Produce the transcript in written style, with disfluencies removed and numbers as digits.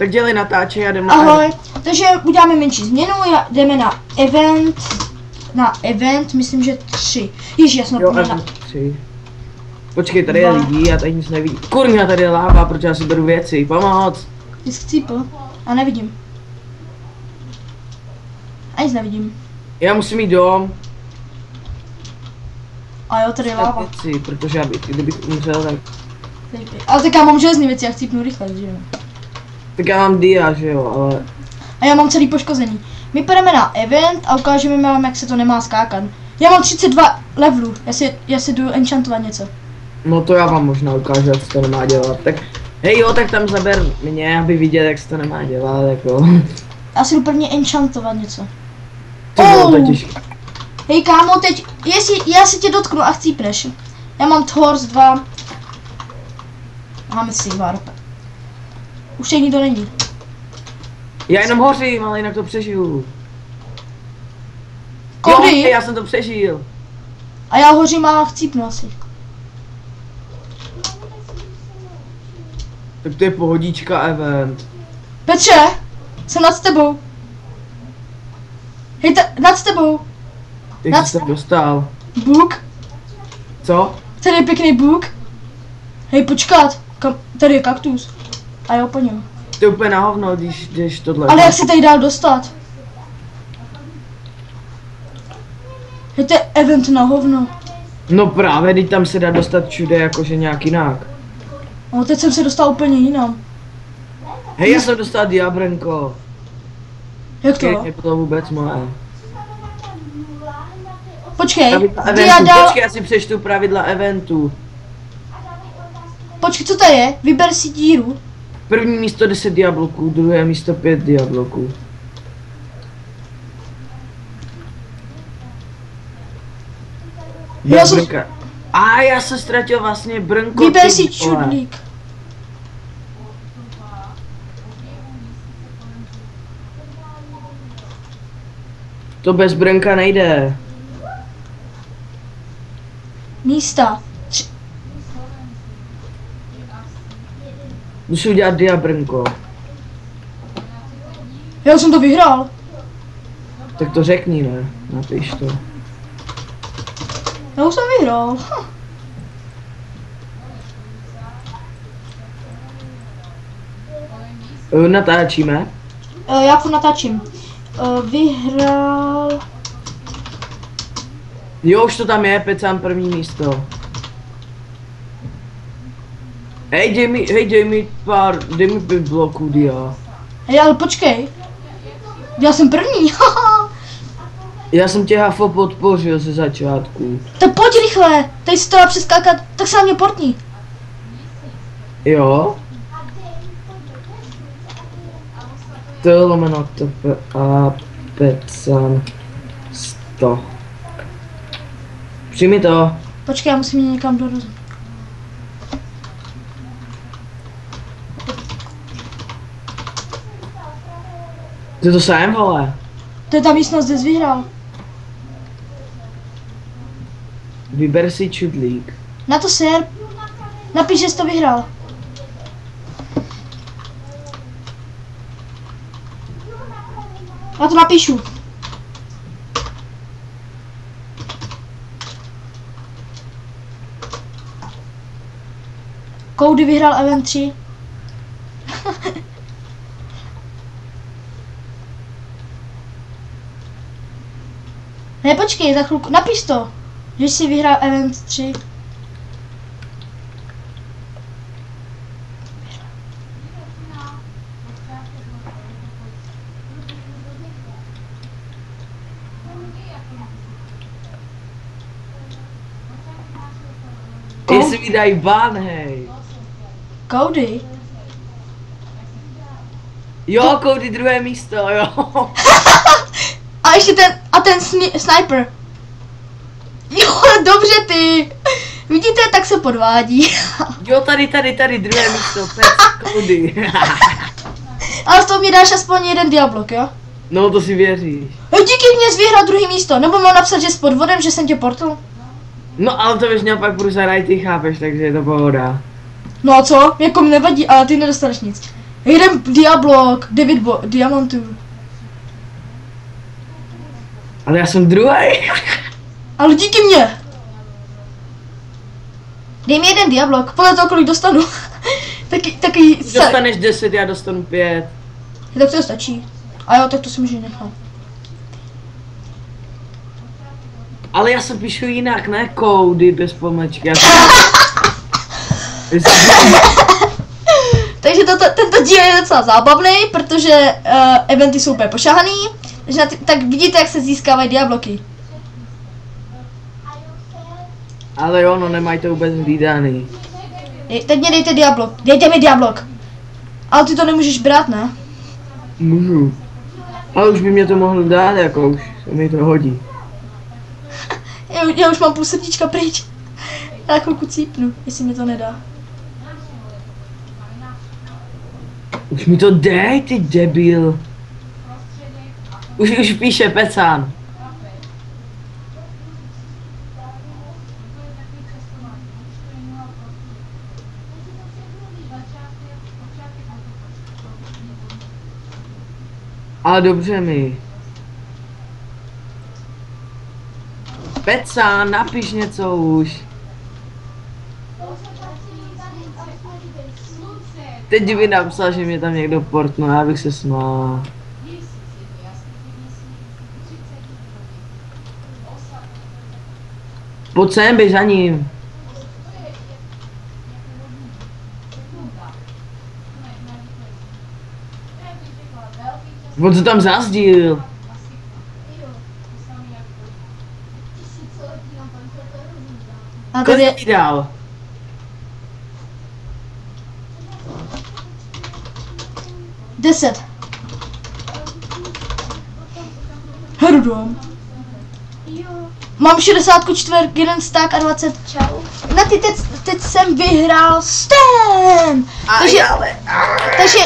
Tak dělej natáčej a jdeme na Ahoj, takže uděláme menší změnu, jdeme na event, myslím, že 3. Ježi, já jsem event 3. Počkej, tady je lidí, já tady nic nevidím. Kurňa, tady je láva, protože já si beru věci, pomoc. Ty jsi chcípl a nevidím. A nic nevidím. Já musím jít dom. A jo, tady je láva. Věci, protože já kdybych umřel, tak... Ale tak já mám železný věci, já chcípnu rychle, že jo. Tak já mám dia, že jo, ale... A já mám celý poškozený. My půjdeme na event a ukážeme vám, jak se to nemá skákat. Já mám 32 levelů, já si jdu enchantovat něco. No to já vám možná ukážu, jak se to nemá dělat, tak... Hej jo, tak tam zaber mě, aby viděl, jak se to nemá dělat, jako... Já si jdu prvně enchantovat něco. To bylo totiž... Hej kámo, teď, jestli já se tě dotknu a chcípneš. Já mám Thors 2. Máme si warp. Už teď nikdo není. Já jenom hořím, ale jinak to přežiju. Kody? Jo, já jsem to přežil. A já hořím a chcípnu asi. Tak to je pohodička event. Petře, jsem nad tebou. Hej, nad tebou. Jak jsi se dostal? Bůk. Co? Tady je pěkný bůk. Hej, počkat. Tady je kaktus. A jo, po něm. To je úplně na hovno, když jdeš tohle. Ale jak se tady dál dostat? Hej, to je event na hovno. No právě, teď tam se dá dostat všude jakože nějak jinak. No, teď jsem se dostal úplně jinam. Hej, já jsem dostal diabrenko. Jak to? Je to vůbec moje. Počkej, Počkej, já si přečtu pravidla eventu. Počkej, co to je? Vyber si díru. První místo 10 diabloků, druhé místo 5 diabloků. A já jsem ztratil vlastně brnko. Vyber si čudlík. To bez brnka nejde. Místa. Musím udělat diabrnko. Já jsem to vyhrál. Tak to řekni, ne? Napiš to. Já už jsem vyhrál. Natáčíme? Já furt natáčím. Vyhrál... Jo, už to tam je, pecám první místo. Hej, dej mi 5 bloků dia. Hej, ale počkej. Já jsem první, Já jsem tě hafo podpořil ze začátku. Tak pojď rychle, tady se to dá přeskákat, tak se na mě portni. Jo? To lomeno a pecám 100. Přijmi to. Počkej, já musím jít někam dorazit. Ty to sám, vole. To je ta místnost, kde jsi vyhrál. Vyber si čudlík. Na to ser. Napiš, že jsi to vyhrál. Já to napíšu. Cody vyhrál event 3. Ne, počkej, za chvilku, napiš to, že jsi vyhrál event 3. Jestli mi dají ban, hej. Cody? Jo, Cody druhé místo, jo. A ještě ten sniper. Jo, dobře ty. Vidíte, tak se podvádí. Jo, tady, druhé místo, pec Cody. Ale z toho mi dáš aspoň jeden diablok, jo? No, to si věříš. Díky mě jsi vyhrál druhý místo, nebo mám napsat, že s podvodem, že jsem tě portl? No, ale to bys měl pak průzaraj, ty chápeš, takže je to pohoda. No a co? Jako mi nevadí, ale ty nedostaneš nic. Jeden diablok, 9 diamantů. Ale já jsem druhý. Ale díky mně. Dej mi jeden diablok, podle toho kolik dostanu. taky Dostaneš 10, já dostanu 5. Tak to stačí. A jo, tak to si můžeš nechat. Ale já se píšu jinak, ne kódy bez pomlčky. Takže tento díl je docela zábavný, protože eventy jsou úplně pošahaný. Takže tak vidíte, jak se získávají diabloky. Ale jo, no nemají to vůbec hlídaný. Teď mě dejte diablok, dejte mi diablok. Ale ty to nemůžeš brát, ne? Můžu. Ale už by mě to mohl dát, jako už se mi to hodí. Já už mám půl srdíčka pryč. Já chvilku cípnu, jestli mi to nedá. Už mi to dej, ty debil. Už píše Pecán. Ale dobře mi. Pecán, napiš něco už. Teď by napsal, že mě tam někdo portnul, já bych se smál. Pojď sem, běž za ním. On to tam zazdíl. A tady je... Kolik ti dal? Deset. Hrdom. Mám 64, 1 stack a 20. Čau. Na ty teď jsem vyhrál STEM. Takže